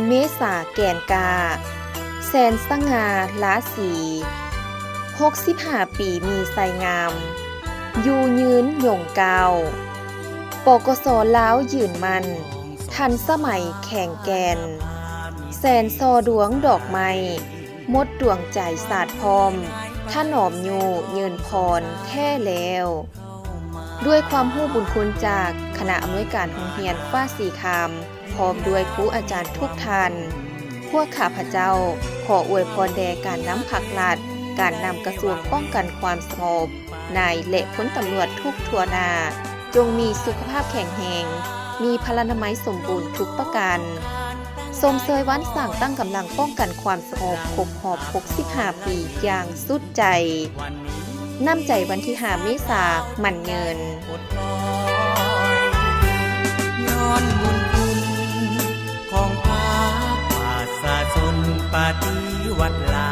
เมษาแกนกาแสนสง่าล้าสี65ปีมีไสงามอยู่ยืนหย่งเกาปกสลาวยืนมันทันสมัยแข่งแกนแสนซอดวงดอกไม้มดดวงใจสาดพร้อมถนอมอยู่ยืนพรแท้แล้วด้วยความรู้บุญคุณจากคณะอำนวยการโรงเรียนฟ้าสีคามพร้อมด้วยครูอาจารย์ทุกท่านพวกข้าพเจ้าขออวยพรแด่การนำผักลัดการนำกระทรวงป้องกันความสงบนายและพลตำรวจทุกทั่วหน้าจงมีสุขภาพแข็งแรงมีพลานามัยสมบูรณ์ทุกประการสมเสยวันสร้างตั้งกำลังป้องกันความสงบครบรอบ65 ปีอย่างสุดใจน้ำใจวันที่5 เมษายนมันเงินย้อนบุญคุณของพระป่าสาชนปฏิวัติลา